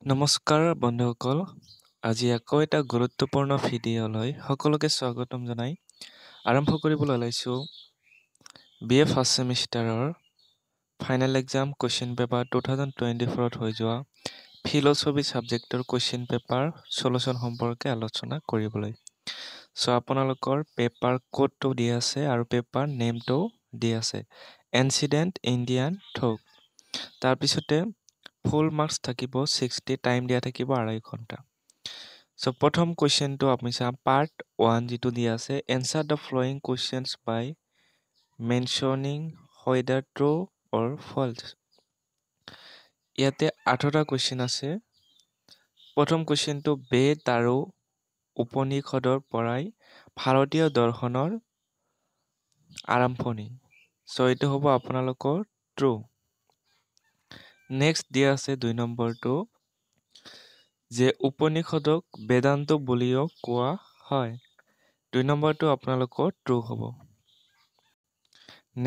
নমস্কাৰ বন্ধুসকল, আজি আকৌ এটা গুৰুত্বপূৰ্ণ ভিডিঅ'লৈ সকলোকে স্বাগতম জনাই আৰম্ভ কৰিবলৈ ওলাইছোঁ BA ফাৰ্ষ্ট ছেমিষ্টাৰৰ ফাইনেল এক্সাম কুৱেশ্যন পেপাৰ 2024ত হৈ যোৱা ফিল'চফি ছাবজেক্টৰ কুৱেশ্যন পেপাৰ চলুশ্যন সম্পৰ্কে আলোচনা কৰিবলৈ। চ' আপোনালোকৰ পেপাৰ কোডটো দি আছে আৰু পেপাৰ নেমটো দি আছে, এনচিডেণ্ট ইণ্ডিয়ান থক। তাৰপিছতে ফুল মাৰ্কছ থাকিব 60, টাইম দিয়া থাকিব 2.5 ঘণ্টা। চ' প্ৰথম কুৱেশ্যনটো আপুনি চাম, পাৰ্ট 1 যিটো দিয়া আছে, answer the following questions by mentioning whether true or false। ইয়াতে 8টা কুৱেশ্যন আছে। প্ৰথম কুৱেশ্যনটো, বেদ আৰু উপনিষদৰ পৰাই ভাৰতীয় দৰ্শনৰ আৰম্ভণি। চ' এইটো হ'ব আপোনালোকৰ ট্ৰু। নেক্সট দিয়া আছে 2 নম্বৰটো, যে উপনিষদক বেদান্ত বুলিও কোৱা হয়। 2 নম্বৰটো আপোনালোকৰ ট্ৰু হ'ব।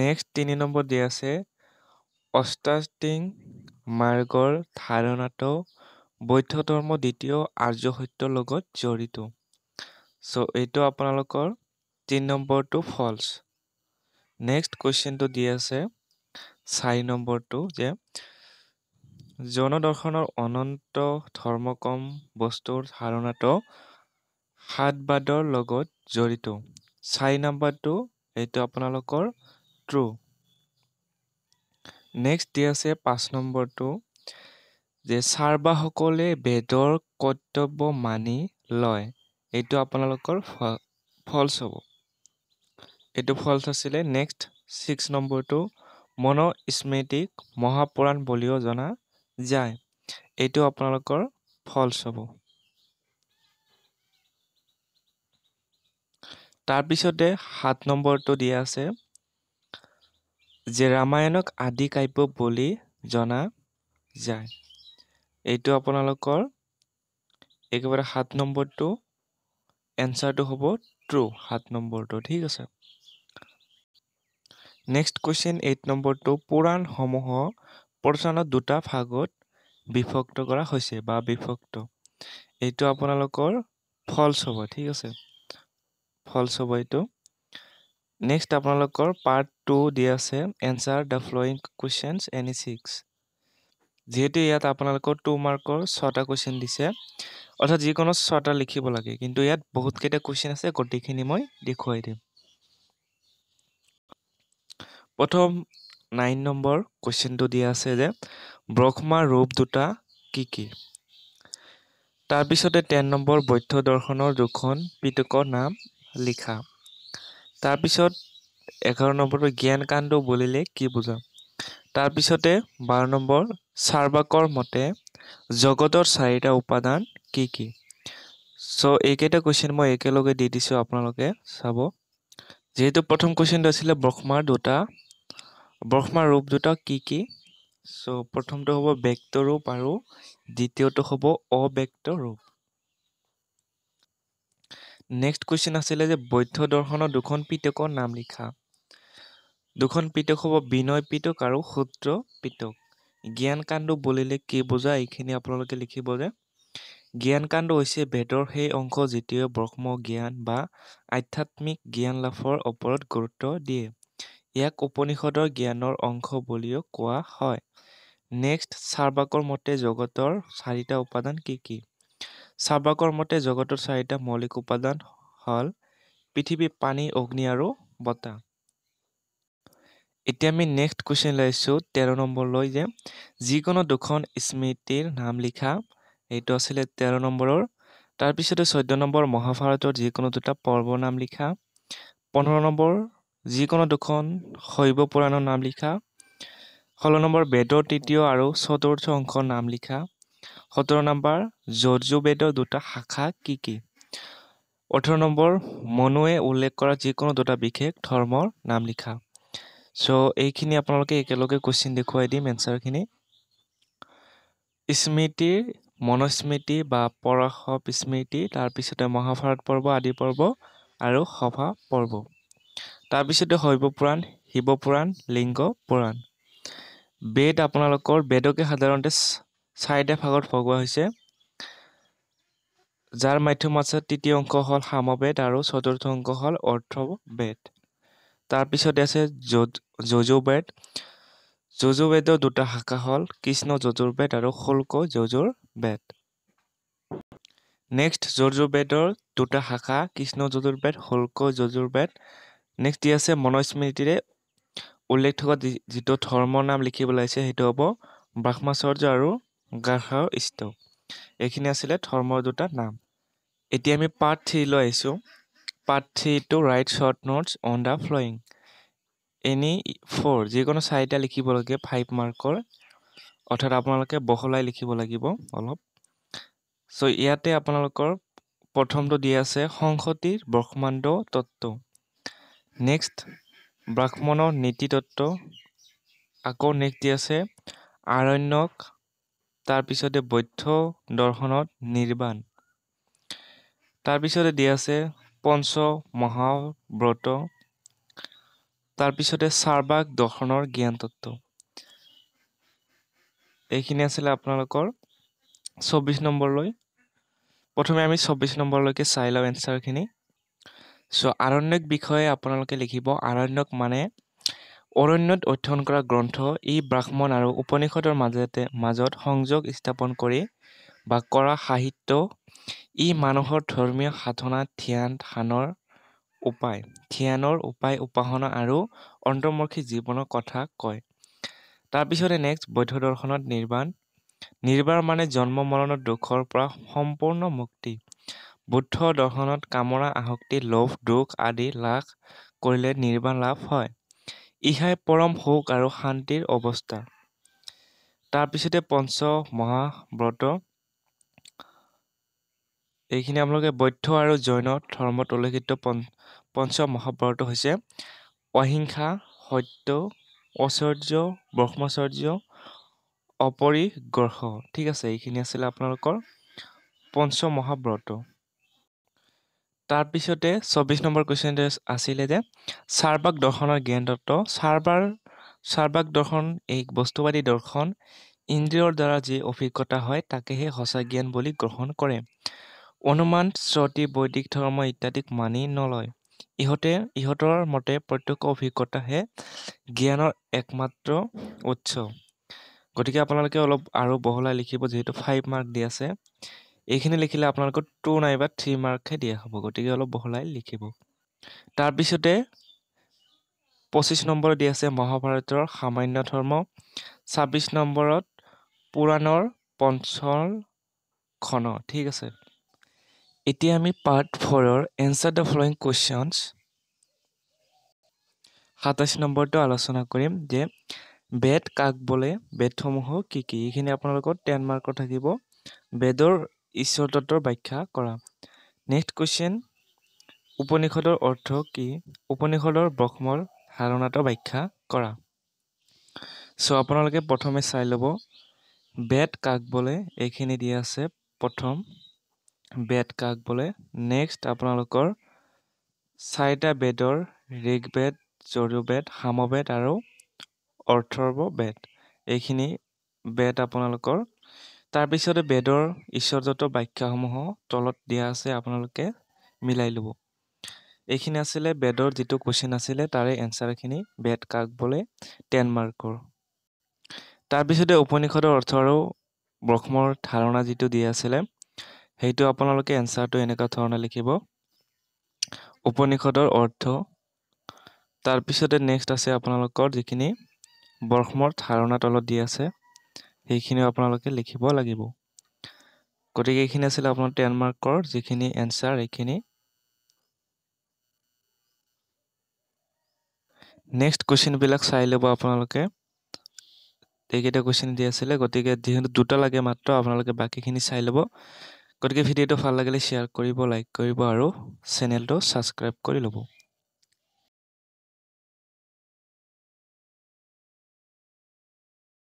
নেক্সট 3 নম্বৰ দিয়া আছে, অষ্টাংগিক মাৰ্গৰ ধাৰণাটো বৌদ্ধ ধৰ্ম দ্বিতীয় আৰ্য সত্যৰ লগত জড়িত। চ' এইটো আপোনালোকৰ 3 নম্বৰটো ফলছ। নেক্সট কুৱেশ্যনটো দি আছে 4 নম্বৰটো, যে জনদৰ্শনৰ অনন্ত ধৰ্মকম বস্তুৰ ধাৰণাটো সাতবাদৰ লগত জড়িত। 4 নম্বৰটো এইটো আপোনালোকৰ ট্ৰু। নেক্সট দি আছে 5 নম্বৰটো, যে চাৰ্বাসকলে বেদৰ কৰ্তব্য মানি লয়। এইটো আপোনালোকৰ ফলছ হ'ব। এইটো ফলছ আছিলে। নেক্সট 6 নম্বৰটো, মনুস্মৃতিক মহাপুৰাণ বুলিও জনা যায়। এইটো আপোনালোকৰ ফলছ হ'ব। তাৰপিছতে 7 নম্বৰটো দিয়া আছে, যে ৰামায়ণক আদি কাব্য বুলি জনা যায়। এইটো আপোনালোকৰ একেবাৰে 7 নম্বৰটো এনচাৰটো হ'ব ট্ৰু, 7 নম্বৰটো। ঠিক আছে। নেক্সট কুৱেশ্যন 8 নম্বৰটো, পুৰাণসমূহ প্ৰধানত 2টা ভাগত বিভক্ত কৰা হৈছে বা বিভক্ত। এইটো আপোনালোকৰ ফলছ হ'ব। ঠিক আছে, ফলছ হ'ব এইটো। নেক্সট আপোনালোকৰ পাৰ্ট 2 দিয়া আছে, answer the following questions any 6। যিহেতু ইয়াত আপোনালোকৰ 2 মাৰ্কৰ 6টা কুৱেশ্যন দিছে, অৰ্থাৎ যিকোনো 6টা লিখিব লাগে, কিন্তু ইয়াত বহুতকেইটা কুৱেশ্যন আছে, গোটেইখিনি মই দেখুৱাই দিম। প্ৰথম 9 নম্বৰ কুৱেশ্যনটো দিয়া আছে, যে ব্ৰহ্মাৰ ৰূপ 2টা কি কি। তাৰপিছতে 10 নম্বৰ, বৌদ্ধ দৰ্শনৰ 2খন পিটকৰ নাম লিখা। তাৰপিছত 11 নম্বৰটো, জ্ঞান কাণ্ড বুলিলে কি বুজা। তাৰপিছতে 12 নম্বৰ, চাৰ্বাকৰ মতে জগতৰ 4টা উপাদান কি কি। চ' এইকেইটা কুৱেশ্যন মই একেলগে দি দিছোঁ, আপোনালোকে চাব। যিহেতু প্ৰথম কুৱেশ্যনটো আছিলে ব্ৰহ্মাৰ ৰূপ 2টা কি কি। চ' প্ৰথমটো হ'ব ব্যক্ত ৰূপ আৰু দ্বিতীয়টো হ'ব অব্যক্ত ৰূপ। নেক্সট কুৱেশ্যন আছিলে, যে বৌদ্ধ দৰ্শনৰ 2খন পিটকৰ নাম লিখা। 2খন পিটক হ'ব বিনয় পিটক আৰু সূত্ৰ পিটক। জ্ঞান কাণ্ড বুলিলে কি বুজা, এইখিনি আপোনালোকে লিখিব, যে জ্ঞান কাণ্ড হৈছে বেদৰ সেই অংশ যিটোৱে ব্ৰহ্ম জ্ঞান বা আধ্যাত্মিক জ্ঞান লাভৰ ওপৰত গুৰুত্ব দিয়ে। ইয়াক উপনিষদৰ জ্ঞানৰ অংশ বুলিও কোৱা হয়। নেক্সট, চাৰ্বাকৰ মতে জগতৰ 4টা উপাদান কি কি। চাৰ্বাকৰ মতে জগতৰ 4টা মৌলিক উপাদান হ'ল পৃথিৱী, পানী, অগ্নি আৰু বতাহ। এতিয়া আমি নেক্সট কুৱেশ্যন লৈছোঁ 13 নম্বৰলৈ, যে যিকোনো 2খন স্মৃতিৰ নাম লিখা। এইটো আছিলে 13 নম্বৰৰ। তাৰপিছতে 14 নম্বৰ, মহাভাৰতৰ যিকোনো 2টা পৰ্বৰ নাম লিখা। 15 নম্বৰ, যিকোনো 2খন শৈৱ পুৰাণৰ নাম লিখা। 16 নম্বৰ, বেদৰ 3য় আৰু 4ৰ্থ অংশৰ নাম লিখা। 17 নম্বৰ, যজুৰ্বেদৰ 2টা শাখা কি কি। 18 নম্বৰ, মনুৱে উল্লেখ কৰা যিকোনো 2টা বিশেষ ধৰ্মৰ নাম লিখা। চ' এইখিনি আপোনালোকে একেলগে কুৱেশ্যন দেখুৱাই দিম এনচাৰখিনি। স্মৃতিৰ মনুস্মৃতি বা পৰাশৰ স্মৃতি, তাৰপিছতে মহাভাৰত পৰ্ব, আদি পৰ্ব আৰু সভা পৰ্ব। তাৰপিছতে শৈৱ পুৰাণ, শিৱ পুৰাণ, লিংগ পুৰাণ। বেদ আপোনালোকৰ বেদকে সাধাৰণতে 4টা ভাগত ভগোৱা হৈছে যাৰ মাধ্যম আছে তৃতীয় অংক হ'ল সামবেদ আৰু চতুৰ্থ অংক হ'ল অৰ্থবেদ তাৰপিছতে আছে যজুৰ্বেদ যজুৰ্বেদৰ দুটা শাখা হ'ল কৃষ্ণ যজুৰ্বেদ আৰু শুল্ক যজুৰ্বেদ নেক্সট যজুৰ্বেদৰ দুটা শাখা কৃষ্ণ যজুৰ্বেদ শুল্ক যজুৰ্বেদ নেক্সট দি আছে মনুস্মৃতিৰে উল্লেখ থকা যিটো ধৰ্মৰ নাম লিখিবলৈ আছে সেইটো হ'ব ব্ৰহ্মচৰ্য আৰু গাৰ্হস্থ্য এইখিনি আছিলে ধৰ্মৰ দুটা নাম এতিয়া আমি পাৰ্ট 3 লৈ আহিছোঁ part 3 to write short notes on the following any 4 যিকোনো 4টা লিখিবলগীয়া 5 মাৰ্কৰ অৰ্থাৎ আপোনালোকে বহলাই লিখিব লাগিব অলপ সো ইয়াতে আপোনালোকৰ প্ৰথমটো দি আছে সংহতিৰ ব্ৰহ্মাণ্ড তত্ত্ব নেক্সট ব্ৰাহ্মণৰ নীতি তত্ত্ব আকৌ নেক্সট দি আছে আৰণ্যক তাৰপিছতে বৌদ্ধ দৰ্শনত নিৰ্বাণ তাৰপিছতে দি আছে পঞ্চ মহাব্ৰত তাৰপিছতে চাৰ্বাক দৰ্শনৰ জ্ঞান তত্ত্ব এইখিনি আছিলে আপোনালোকৰ 24 নম্বৰলৈ প্ৰথমে আমি 24 নম্বৰলৈকে চাই লওঁ এনসাৰখিনি সো আৰণ্যক বিষয়ে আপোনালোকে লিখিব আৰণ্যক মানে অৰণ্যত অধ্যয়ন কৰা গ্ৰন্থ ই ব্ৰাহ্মণ আৰু উপনিষদৰ মাজত সংযোগ স্থাপন কৰি বা কৰা সাহিত্য ই মানুহৰ ধৰ্মীয় সাধনা ধ্যানৰ উপায় উপাসনা আৰু অন্তৰ্মুখী জীৱনৰ কথা কয় তাৰপিছতে নেক্সট বৌদ্ধ দৰ্শনত নিৰ্বাণ মানে জন্ম মৰণৰ দুখৰ পৰা সম্পূৰ্ণ মুক্তি বুদ্ধ দৰ্শনত কামনা আসক্তি লোভ দুখ আদি লাভ কৰিলে নিৰ্বাণ লাভ হয় ইহাই পৰম সুখ আৰু শান্তিৰ অৱস্থা তাৰপিছতে পঞ্চ মহাব্ৰত এইখিনি আপোনালোকে বৌদ্ধ আৰু জৈন ধৰ্মত উল্লেখিত পঞ্চ মহাব্ৰত হৈছে অহিংসা সত্য ঐশ্বৰ্য ব্ৰহ্মচৰ্য অপৰিগ্ৰহ ঠিক আছে এইখিনি আছিলে আপোনালোকৰ পঞ্চ মহাব্ৰত তাৰপিছতে 24 নম্বৰ কুৱেশ্যনটো আছিলে যে চাৰ্বাক দৰ্শনৰ জ্ঞান তত্ত্ব চাৰ্বাক দৰ্শন এক বস্তুবাদী দৰ্শন ইন্দ্ৰিয়ৰ দ্বাৰা যি অভিজ্ঞতা হয় তাকেহে সঁচা জ্ঞান বুলি গ্ৰহণ কৰে অনুমান শ্ৰুতি বৈদিক ধৰ্ম ইত্যাদিক মানি নলয় ইহঁতৰ মতে প্ৰত্যক্ষ অভিজ্ঞতাহে জ্ঞানৰ একমাত্ৰ উৎস গতিকে আপোনালোকে অলপ আৰু বহলাই লিখিব যিহেতু 5 মাৰ্ক দি আছে এইখিনি লিখিলে আপোনালোকৰ 2 নাইবা 3 মাৰ্কহে দিয়া হ'ব গতিকে অলপ বহলাই লিখিব তাৰপিছতে 25 নম্বৰ দি আছে মহাভাৰতৰ সামান্য ধৰ্ম 26 নম্বৰত পুৰাণৰ পঞ্চম খন ঠিক আছে এতিয়া আমি পাৰ্ট 4ৰ এনসাৰ দ্য ফলোইং কোৱেশ্চনছ 27 নম্বৰটো আলোচনা কৰিম যে বেদ কাক বোলে বেদসমূহ কি কি এইখিনি আপোনালোকৰ 10 মাৰ্কৰ থাকিব বেদৰ ঈশ্বৰ তত্ত্বৰ ব্যাখ্যা কৰা নেক্সট কোৱেশ্চন উপনিষদৰ অৰ্থ কি উপনিষদৰ ব্ৰহ্মৰ ধাৰণাটো ব্যাখ্যা কৰা সো আপোনালোকে প্ৰথমে চাই ল'ব বেদ কাক বোলে এইখিনি দিয়া আছে প্ৰথম বেদ কাক বোলে নেক্সট আপোনালোকৰ 4টা বেদৰ ঋগবেদ যজুৰ্বেদ সামবেদ আৰু অথৰ্ববেদ এইখিনি বেদ আপোনালোকৰ তাৰপিছতে বেদৰ ঈশ্বৰতত্ত্ব ব্যাখ্যাসমূহ তলত দিয়া আছে আপোনালোকে মিলাই ল'ব এইখিনি আছিলে বেদৰ যিটো কোৱেশ্চন আছিলে তাৰে এনসাৰখিনি বেদ কাক বোলে 10 মাৰ্কৰ তাৰপিছতে উপনিষদৰ অৰ্থ আৰু ব্ৰহ্মৰ ধাৰণা যিটো দিয়া আছিলে সেইটো আপোনালোকে এনসাৰটো এনেকুৱা ধৰণে লিখিব উপনিষদৰ অৰ্থ তাৰপিছতে নেক্সট আছে আপোনালোকৰ যিখিনি ব্ৰহ্মৰ ধাৰণা তলত দিয়া আছে সেইখিনি আপোনালোকে লিখিব লাগিব গতিকে এইখিনি আছিল আপোনাৰ 10 মাৰ্কৰ যিখিনি এনসাৰ এইখিনি নেক্সট কোৱেশ্চন বিলাক চাই ল'ব আপোনালোকে এইকেইটা কোৱেশ্চন দি আছিলে গতিকে যেহেতু দুটা লাগে মাত্ৰ আপোনালোকে বাকিখিনি চাই ল'ব গতিকে ভিডিঅ'টো ভাল লাগিলে শ্বেয়াৰ কৰিব লাইক কৰিব আৰু চেনেলটো ছাবস্ক্ৰাইব কৰি ল'ব